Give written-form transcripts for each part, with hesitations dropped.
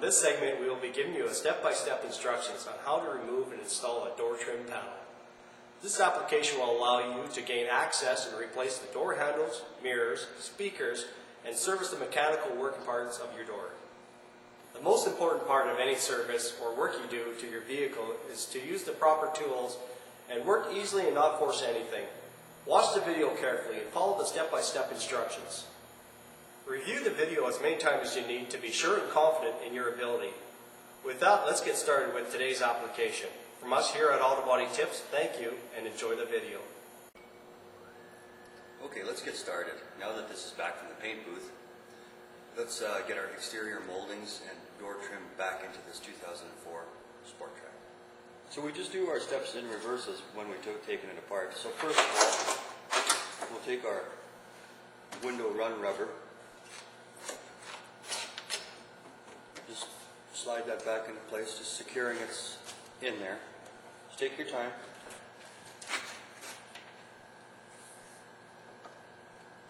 this segment, we will be giving you a step-by-step instructions on how to remove and install a door trim panel. This application will allow you to gain access and replace the door handles, mirrors, speakers, and service the mechanical working parts of your door. The most important part of any service or work you do to your vehicle is to use the proper tools and work easily and not force anything. Watch the video carefully and follow the step-by-step instructions. Review the video as many times as you need to be sure and confident in your ability. With that, let's get started with today's application. From us here at Auto Body Tips, thank you and enjoy the video. Okay, let's get started. Now that this is back from the paint booth, let's get our exterior moldings and door trim back into this 2004 Sport Track. So we just do our steps in reverse as when we're taking it apart. So first of all, we'll take our window run rubber, just slide that back into place, just securing it's in there. Just take your time.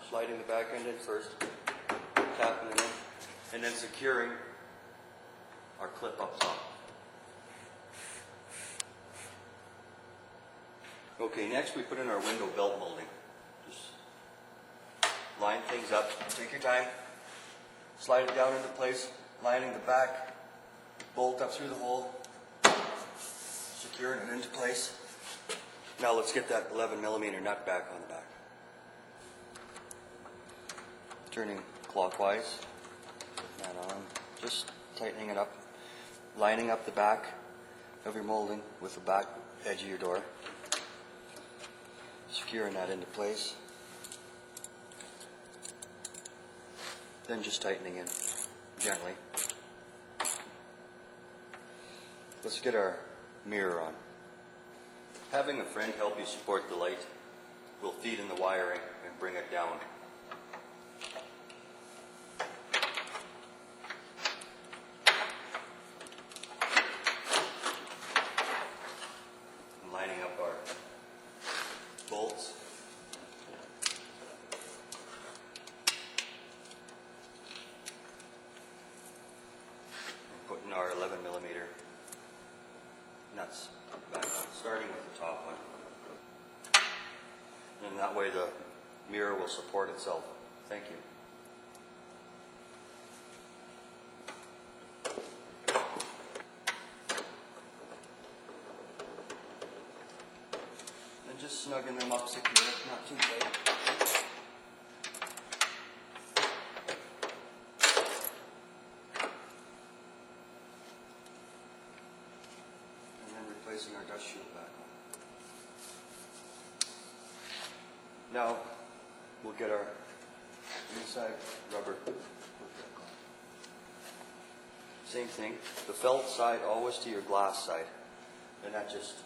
Sliding the back end in first, tapping it in, and then securing our clip up top. Okay, next we put in our window belt molding. Just line things up, take your time, slide it down into place, lining the back, bolt up through the hole, securing it into place. Now let's get that 11mm nut back on the back. Turning clockwise, putting that on, just tightening it up, lining up the back of your molding with the back edge of your door, securing that into place, then just tightening in gently. Let's get our mirror on. Having a friend help you support the light will feed in the wiring and bring it down. Lining up our bolts. And putting our 11mm nuts back on, starting with the top one. And that way the mirror will support itself. Thank you. Just snugging them up secure, not too tight. And then replacing our dust shield back on. Now we'll get our inside rubber. Same thing, the felt side always to your glass side, and that just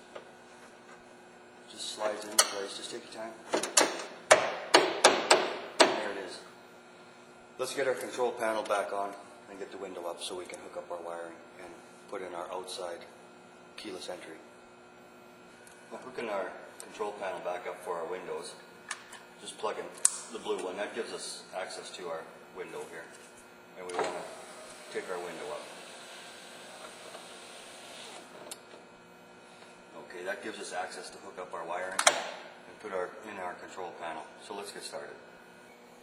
slides into place. Just take your time. There it is. Let's get our control panel back on and get the window up so we can hook up our wiring and put in our outside keyless entry. We're hooking our control panel back up for our windows. Just plug in the blue one. That gives us access to our window here. And we want to take our window up. Okay, that gives us access to hook up our wiring and put in our control panel. So let's get started.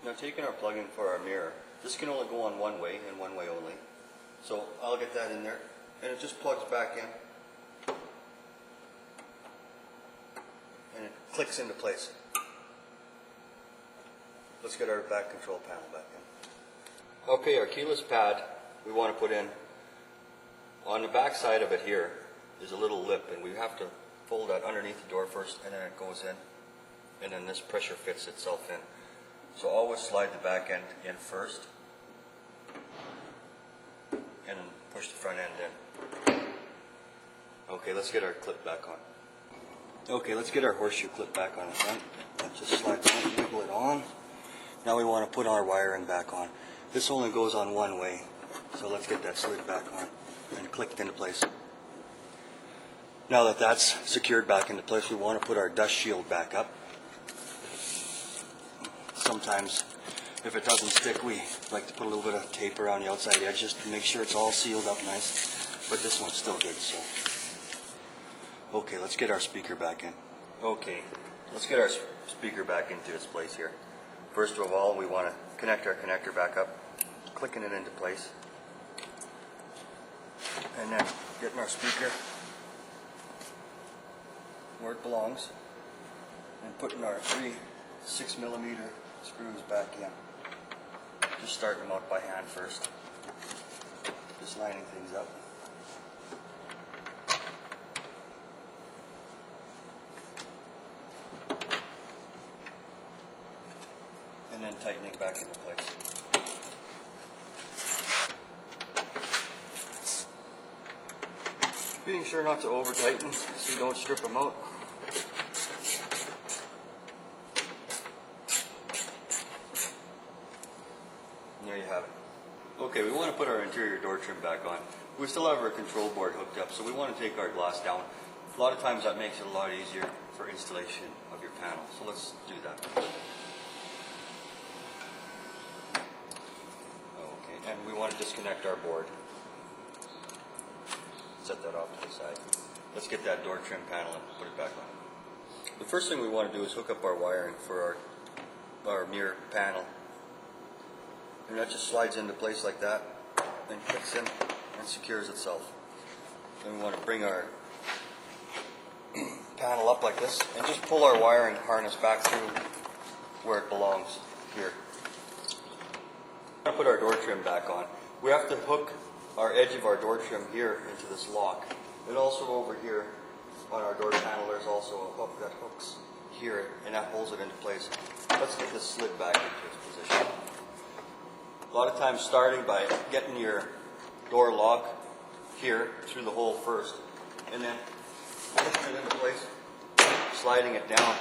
Now taking our plug-in for our mirror, this can only go on one way and one way only. So I'll get that in there and it just plugs back in and it clicks into place. Let's get our back control panel back in. Okay, our keyless pad we want to put in. On the back side of it here is a little lip, and we have to fold that underneath the door first, and then it goes in, and then this pressure fits itself in. So always slide the back end in first, and then push the front end in. Okay, let's get our clip back on. Okay, let's get our horseshoe clip back on the front. That just slides on, wiggle it on. Now we want to put our wiring back on. This only goes on one way, so let's get that slid back on and clicked into place. Now that that's secured back into place, we want to put our dust shield back up. Sometimes If it doesn't stick, we like to put a little bit of tape around the outside edge just to make sure it's all sealed up nice. But this one's still good, so. Okay, let's get our speaker back in. Okay, let's get our speaker back into its place here. First of all, we want to connect our connector back up, clicking it into place. And then getting our speaker where it belongs and putting our 3 6mm screws back in. Just starting them out by hand first. Just lining things up. And then tightening back into place. Being sure not to over tighten so you don't strip them out. And there you have it. Okay, we want to put our interior door trim back on. We still have our control board hooked up, so we want to take our glass down. A lot of times that makes it a lot easier for installation of your panel. So let's do that. Okay, and we want to disconnect our board. Set that off to the side. Let's get that door trim panel and put it back on. The first thing we want to do is hook up our wiring for our mirror panel. And that just slides into place like that and clicks in and secures itself. Then we want to bring our panel up like this and just pull our wiring harness back through where it belongs here. We're going to put our door trim back on. We have to hook our edge of our door trim here into this lock. And also over here on our door panel there's also a hook that hooks here and that holds it into place. Let's get this slid back into its position. A lot of times starting by getting your door lock here through the hole first and then pushing it into place, sliding it down.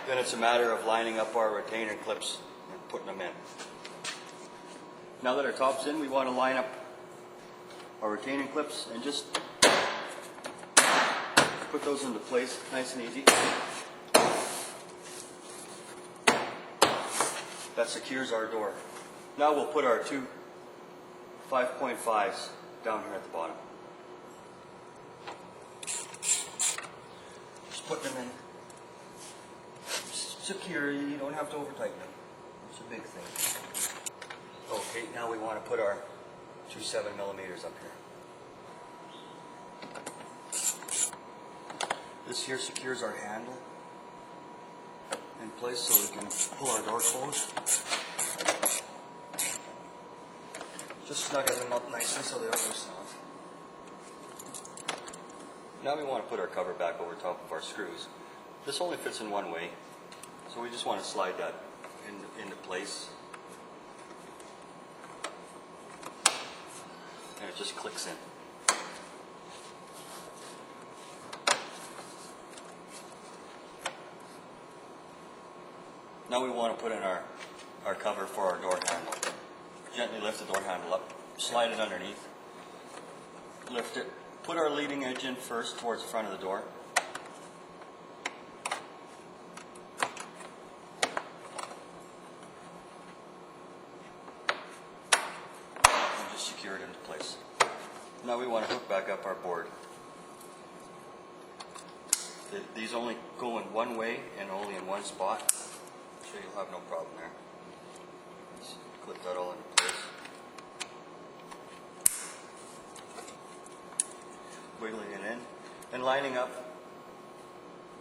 Then it's a matter of lining up our retainer clips and putting them in. Now that our top's in, we want to line up our retaining clips and just put those into place nice and easy. That secures our door. Now we'll put our 2 5.5s down here at the bottom. Just put them in securely, you don't have to over tighten them. It's a big thing. Okay, now we want to put our 2 7mm up here. This here secures our handle in place so we can pull our door closed. Just snuggle them up nicely so they don't loosen off. Now we want to put our cover back over top of our screws. This only fits in one way, so we just want to slide that into place. And it just clicks in. Now we want to put in our cover for our door handle. Gently lift the door handle up, slide it underneath, lift it, put our leading edge in first towards the front of the door. And just secure it into place. Now we want to hook back up our board. These only go in one way and only in one spot, so you'll have no problem there. Just clip that all into place. Wiggling it in and lining up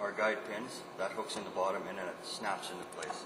our guide pins. That hooks in the bottom and then it snaps into place.